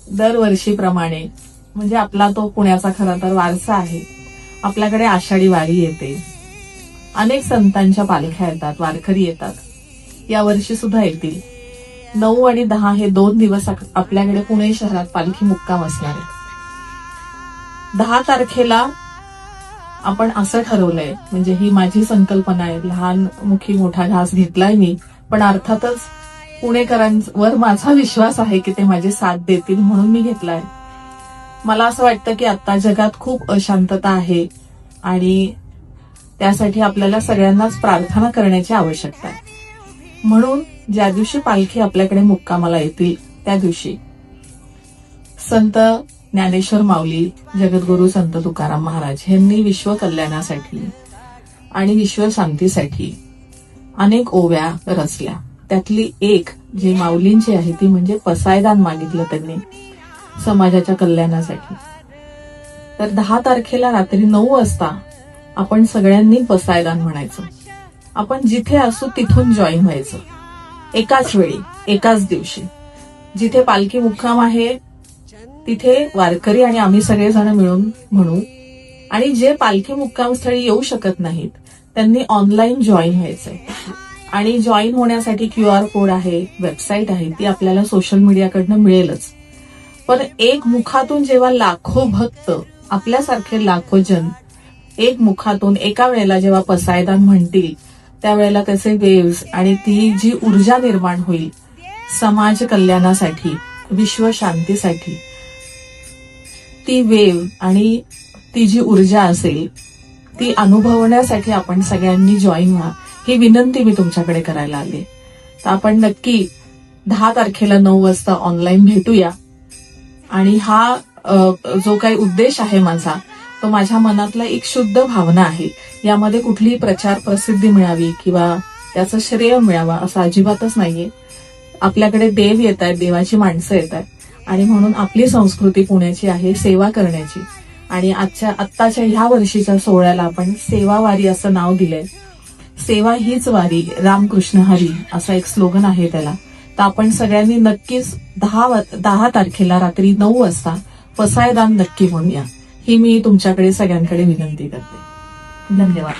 दरवर्षीप्रमाणे म्हणजे आपला तो पुण्याचा खरा तर वारसा आहे. आपल्याकडे आषाढी वारी येते, अनेक संतांच्या पालख्या येतात, वारकरी येतात. या वर्षी सुद्धा येतील. 9 आणि 10 हे 2 दिवस आपल्याकडे पुणे शहरात पालखी मुक्काम असणार आहे. 10 तारखेला आपण असं ठरवलंय, म्हणजे ही माझी संकल्पना आहे, लहान मुखी मोठा घास घेतलाय मी, पण अर्थातच पुणेकरांवर माझा विश्वास आहे की ते माझी साथ देतील म्हणून मी घेतलाय. मला असं वाटतं की आता जगात खूप अशांतता आहे आणि त्यासाठी आपल्याला सगळ्यांनाच प्रार्थना करण्याची आवश्यकता आहे. म्हणून ज्या दिवशी पालखी आपल्याकडे मुक्कामाला येतील त्या दिवशी संत ज्ञानेश्वर माऊली, जगद्गुरू संत तुकाराम महाराज यांनी विश्व कल्याणासाठी आणि विश्व शांतीसाठी अनेक ओव्या रचल्या. त्यातली एक जी माऊलींची आहे ती म्हणजे पसायदान मागितलं त्यांनी समाजाच्या कल्याणासाठी. तर 10 तारखेला रात्री 9 वाजता आपण सगळ्यांनी पसायदान म्हणायचं. आपण जिथे असू तिथून जॉईन व्हायचं, एकाच वेळी एकाच दिवशी. जिथे पालखी मुक्काम आहे तिथे वारकरी आणि आम्ही सगळेजण मिळून म्हणू, आणि जे पालखी मुक्काम स्थळी येऊ शकत नाहीत त्यांनी ऑनलाईन जॉईन व्हायचंय. आणि जॉईन होण्यासाठी QR कोड आहे, वेबसाईट आहे, ती आपल्याला सोशल मीडियाकडनं मिळेलच. पण एक मुखातून जेव्हा लाखो भक्त, आपल्यासारखे लाखो जन एक मुखातून एका वेळेला जेव्हा पसायदान म्हणतील त्यावेळेला त्याचे वेव्स आणि ती जी ऊर्जा निर्माण होईल समाज कल्याणासाठी, विश्व शांतीसाठी, ती वेव आणि ती जी ऊर्जा असेल ती अनुभवण्यासाठी आपण सगळ्यांनी जॉईन व्हा, ही विनंती मी तुमच्याकडे करायला आले. तर आपण नक्की 10 तारखेला 9 वाजता ऑनलाईन भेटूया. आणि हा जो काही उद्देश आहे माझा, तो माझ्या मनातला एक शुद्ध भावना आहे. यामध्ये कुठलीही प्रचार प्रसिद्धी मिळावी किंवा त्याचं श्रेय मिळावा असं अजिबातच नाहीये. आपल्याकडे देव येत आहेत, देवाची माणसं येत आहेत, आणि म्हणून आपली संस्कृती पुण्याची आहे सेवा करण्याची. आणि आत्ताच्या ह्या वर्षीच्या सोहळ्याला आपण सेवा वारी असं नाव दिलंय. सेवा हीच वारी, रामकृष्ण हरी असं एक स्लोगन आहे त्याला. तर आपण सगळ्यांनी नक्कीच 10 तारखेला रात्री 9 वाजता पसायदान नक्की म्हणूया, ही मी तुमच्याकडे सगळ्यांकडे विनंती करते. धन्यवाद.